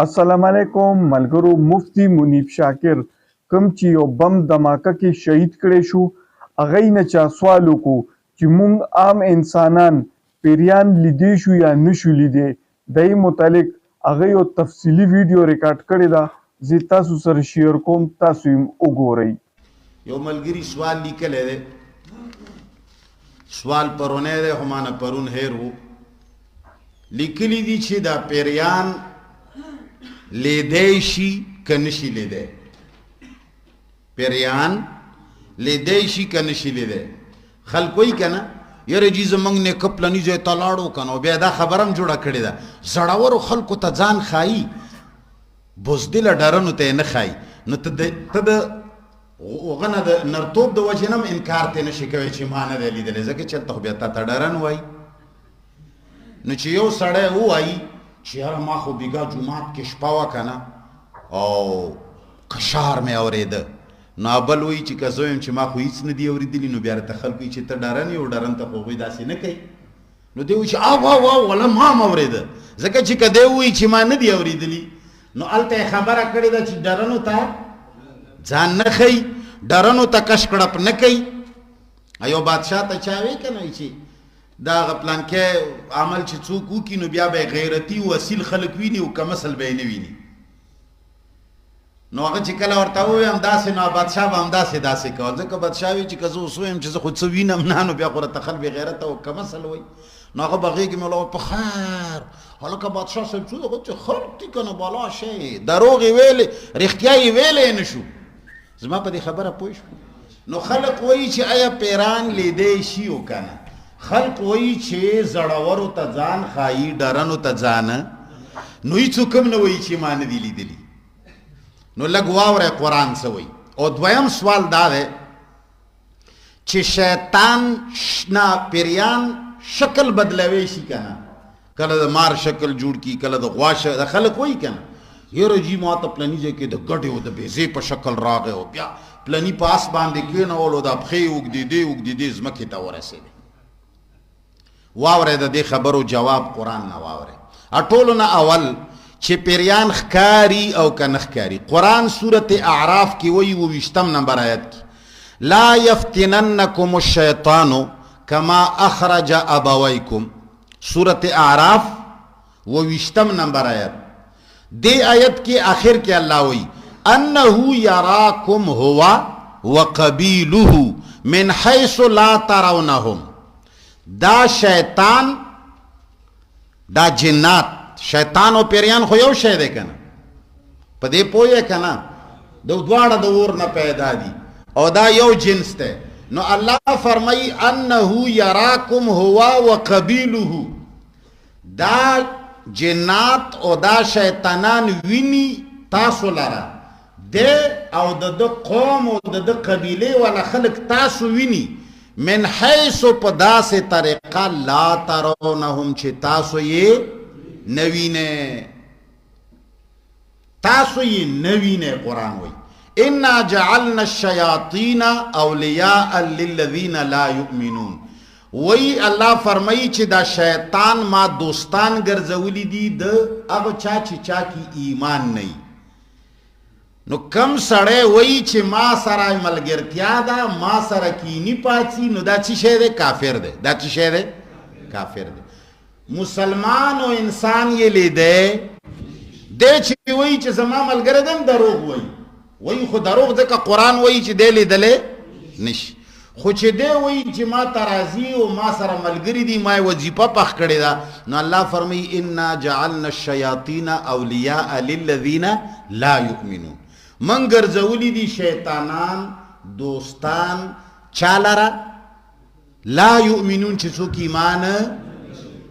السلام علیکم ملګرو. مفتی منیب شاکر کوم چې یو بم دماکه کې شهید کړی شو، هغه یې نه چا سوال وکړو چې موږ عام انسانان پیریان لیدی شو یا نشو لیدی. د یې متعلق هغه یو تفصیلي ویډیو ریکارډ کړې ده، زه تاسو سره شیر کوم، تاسو یې وګورئ. یو ملګري سوال لیکلی دی، سوال پرونی دی خو مانه پرون هیر و. لیکلی دي چې دا پیریان لیدی شي که نشي لیدی. پیریان لیدی شي که نشي لیدی. خلک وایي که نه یاره جي زموږ نیکه پلني ځای ته لاړو که نو بیا دا خبره هم جوړه کړې ده، زړورو خلکو ته ځان ښایي، بزدله ډرنو ته یې نه ښایي. نو ته د هغه نه د نرتوب د وجې نه هم انکار ته نشي کوی چې ما نه دی لیدلی، ځکه چې هلته خو بیا تا ته ډرن وایي. نو چې یو سړی ووایي چې یاره ما خو بیګا جومات کې شپه وه که نه او کشار مې اورېده، نو بل وایي چې که زه ویم چې ما خو هېڅ نه دي اورېدلي، نو بیا راته خلک وایي چې ته ډرن یې او ډرن ته خو هغوی داسې نه کوي. نو دی وایي چې او وله ما هم اورېده، ځکه چې که دی وایي چې ما نه دي اورېدلي نو هلته یې خبره کړې ده چې ډرنو ته ځان نه ښیي، ډرنو ته کش کړپ نه کوي. یو بادشاه ته چا وایي که نه چې دا هغه پلانکی عمل چې څوک وکړي نو بیا به یې غیرتي او اصیل خلک ویني او کم اصل به یې نه ویني. نو هغه چې کله ورته ووایم داسې، نو بادشاه به همداسې کول، ځکه بادشاه وایي چې که زه اوس ووایم چې زه خو څه وینم نه، نو بیا خو راته خلک بې غیرته او کم اصل وایي. نو هغه به غېږې مې ولاړ په خیر هلکه بادشاه صاحب څو هغه چې خلک دي که نه بالا شی دروغ یې ویلې رښتیا یې ویلی نه شو. زما په دې خبره پوه شو. نو خلک وایي چې آیا پیران لیدی شي او که نه. خلق وایي چې زړورو ته ځان ښایي، ډرنو ته ځان، نو هېڅوک هم نه وایي چې ما نه دي لیدلي. نو لږ واورئ قرآن څه وایي. او دویم سوال دا دی چې شیطان نه پیریان شکل بدلوی شي که نه، کله د مار شکل جوړ کړي، کله د غوا شکل. خلک وایي که نه یاره جي ما ته پلني ځای کې د ګډې او د بیزې په شکل راغی او بیا پلني په آس باندې کېنولو، دا پښې اوږدېدې ځمکې ته ورسېدې. واورئ د دې خبرو جواب قرآن نه واورئ. ټولو نه اول چې پیریان ښکاري او که نه ښکاري. قرآن صورت اعراف کې وایي 28 نمبر آیت کې لا یفتننکم الشیطان کما اخرج ابویکم. صورت اعراف 28 نمبر آیت. دې آیت کې آخر کې الله وایي انه یراکم هو وقبیله من حیث لا ترونهم. دا شیطان، دا جنات، شیطان او پیریان خو یو شی دی که نه، په دې پوه یې که نه، دواړه د اور نه پیدا دي او دا یو جنس دی. نو الله فرمایي انه یراکم هو وقبیله. دا جنات او دا شیطانان ویني تاسو لره، دی او د قوم او د قبیلې والا خلک تاسو ویني من حیث په داسې طریقه لا ترونهم چې تاسو یې نه وینئ، تاسو یې نه وینئ. قرآن وایي انا جعلنا الشیاطین اولیاء للذین لا یؤمنون. وایي الله فرمایي چې دا شیطان ما دوستان ګرځولی دي د هغه چا چې چا کې ایمان نه وي. نو کم سړی وایي چې ما سره ملګرتیا ده، ما سره کینی پاڅي، نو دا څه شی دی؟ کافر دی. دا څه شی دی؟ کافر دی. مسلمان او انسان یې لیدی دی چې وایي چې زما ملګری دی هم دروغ وایي خو دروغ ځکه قرآن وایي چې دی لیدلی نشي. خو چې دی وایي چې ما ته راځي او ما سره ملګري دي، ما یې وظیفه پخ کړې ده، نو الله فرمایي انا جعلنا الشیاطین اولیاء للذین لا یؤمنون. من ګرځولی دي شیطانان دوستان چا لره؟ لا یؤمنون، چې څوک ایمان.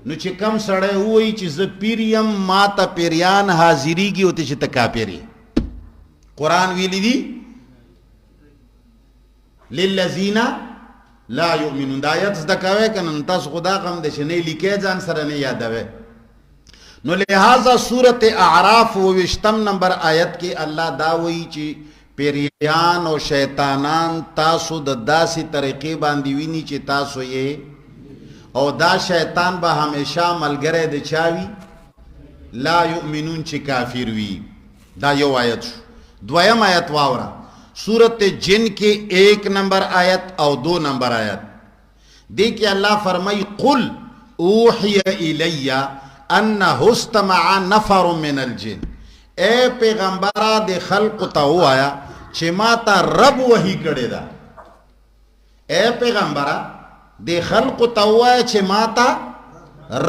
نو چې کم سړی ووایي چې زه پیر یم، ما ته پیریان حاضریږي او ته چې ته کافر یې. قرآن ویلی دي للذین لا یؤمنون. دا آیت زده کوئ که نه؟ تاسو خو دا غم دی چې نه یې لیکئ ځان سره نه یادوئ. نو لہذا صورت اعراف 28 نمبر آیت کې الله دا وایي چې پیریان او شیطانان تاسو د داسې طریقې باندې ویني چې تاسو یې، او دا شیطان به همیشه ملګری د چا وي؟ لا یؤمنون چې کافر وي. دا یو آیت شو. دویم آیت واورا سورت جن کې 1 نمبر آیت او 2 نمبر آیت دی کې الله فرمای قل اوحی الی انه استمع نفر من الجن. اے پیغمبره د خلق ته وایا چې ما ته رب وحی کړی دا. اے پیغمبره د خلق ته وایا چې ما ته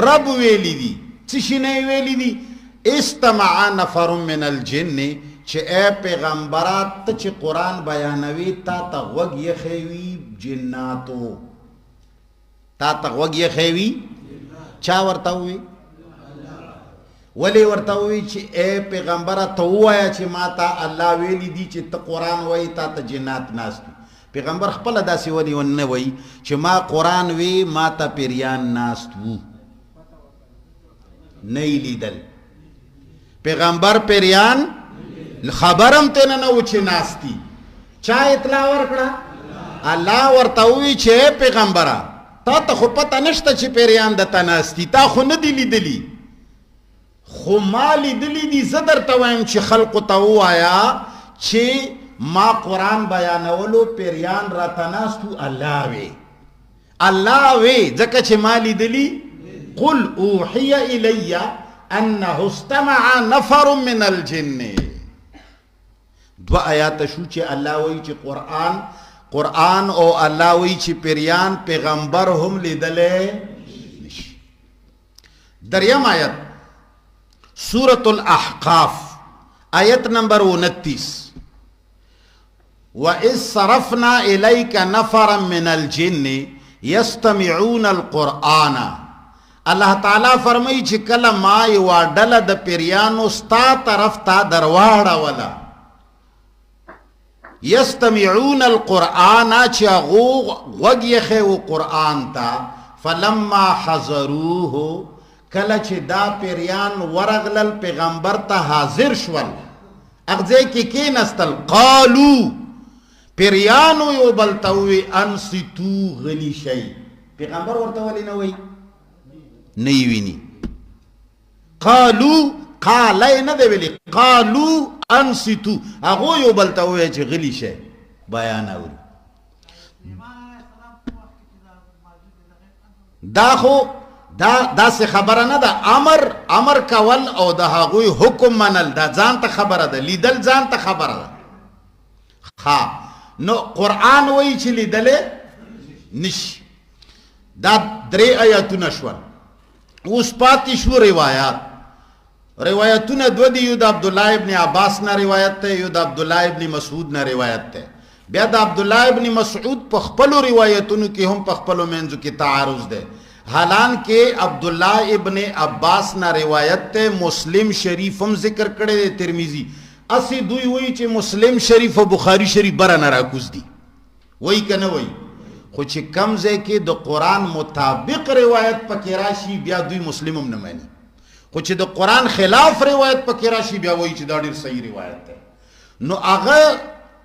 رب ویلی دی. څه شي نه ویلی دی؟ استمع نفر من الجن چې اے پیغمبره ته چې قرآن بیانوي تا ته غوږ یې وي جناتو. تا ته غوږ یې وي چا ورته وي؟ ولی ورته وی چې اے پیغمبره ته ووایه چې ما ته الله ویلی دی چې ته قرآن وایي تا ته جنات ناست دي. پیغمبر خپله داسې ولې ونه وایي چې ما قرآن وی ما ته پیریان ناست وو. نه یې لیدل پیغمبر پیریان خبرم تینا نه و چې ناست دي. چا اطلاع ورکړه؟ الله ورته ووی چې اے پیغمبره تا ته خو پته نشته چې پیریان دته ناست دي. تا خو نه دي لیدلي خو ما لیدلی دی. زه درته وایم چې خلقو ته ووایه چې ما قرآن بیانولو پیریان راته ناست وو. الله وی الله وی ځکه چې ما لیدلی. قل اوحی الی انه استمع نفر من الجن. دو آیات شو چې الله وی چې قرآن او الله وی چې پیریان پیغمبر هم لیدلی نشي. دریم آیت سورة الاحقاف آیت نمبر 29 وَإِذْ صَرَفْنَا إِلَيْكَ نَفَرًا مِنَ الْجِنِّ يَسْتَمِعُونَ الْقُرْآنَ. اللہ تعالیٰ فرمائی چې کله ما یو ډله د پیریانو ستا طرف ته درواړه ولا یستمعون القرآن چې هغو غوږ یې و قرآن ته. فلما حضروه کله چې دا پیریان ورغلل پیغمبر ته حاضر شول اغځای کې کېنستل قالو پیریانو یو بل ته ووی انصتو غلی شئ. پیغمبر ورته ولې نه وایي؟ نه یې ویني. قالو قالی نه دی ویلي قالو انصتو هغو یو بل ته ووایه چې غلی شئ بیان اوري. دا خو دا سه خبره نه ده. امر کول او د هغوی حکم منل دا ځان ته خبره ده. لیدل ځان ته خبره ده. ها نو قرآن وایي چې لیدلې نشي. دا 3 آیاتونه شول. اوس پاتې شو روایتونه دو دي. یو د عبدالله ابن عباس نه روایت ته یو د عبدالله ابن مسعود نه روایت ته. بیا د عبدالله ابن مسعود په خپلو روایتونو کې هم په خپلو منځو کې تعارض ده. حالانکہ عبداللہ ابن عباس نا روایت تے مسلم شریف ہم ذکر کردے دے ترمیزی اسی دوی وہی چے مسلم شریف و بخاری شریف برا نراکوز دی وہی کنا وہی خوچے کمزے کے دو قرآن مطابق روایت پکی راشی بیا دوی مسلم ہم نمانی خوچے دو قرآن خلاف روایت پکی راشی بیا وہی چے دا دیر صحیح روایت ہے. نو آغا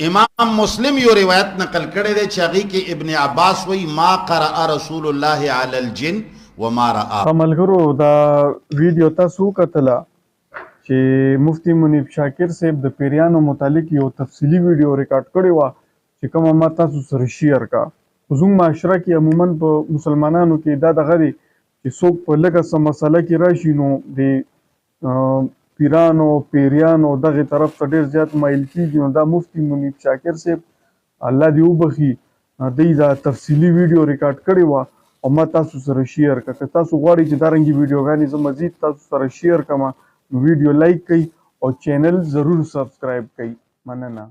امام مسلم یو روایت نقل کرے دے چاگی کہ ابن عباس وی ما قرأ رسول اللہ علی الجن وما رآ. ملګرو دا ویډیو تاسو کتلا چې مفتی منیب شاکر صاحب د پیریانو متعلق یو تفصیلی ویډیو ریکارډ کړی و چې کوم ما تاسو سره شیر کا. زموږ معاشره کې عموما په مسلمانانو کې دا دغه دی چې څوک په لږه څه مسله کې راشي نو د پیرانو پیریانو دغه طرف ته ډېر زیات مایل کېږي. نو دا مفتی منیب شاکر صاحب الله دې وبخي دوی دا تفصیلي ویډیو ریکارډ کړی وه او ما تاسو سره شیر کړه. که تاسو غواړئ چې دارنګې ویډیوګانې زه مزید تاسو سره شیر کړم نو ویډیو لایک کړئ او چینل ضرور سبسکرایب کړئ. مننه.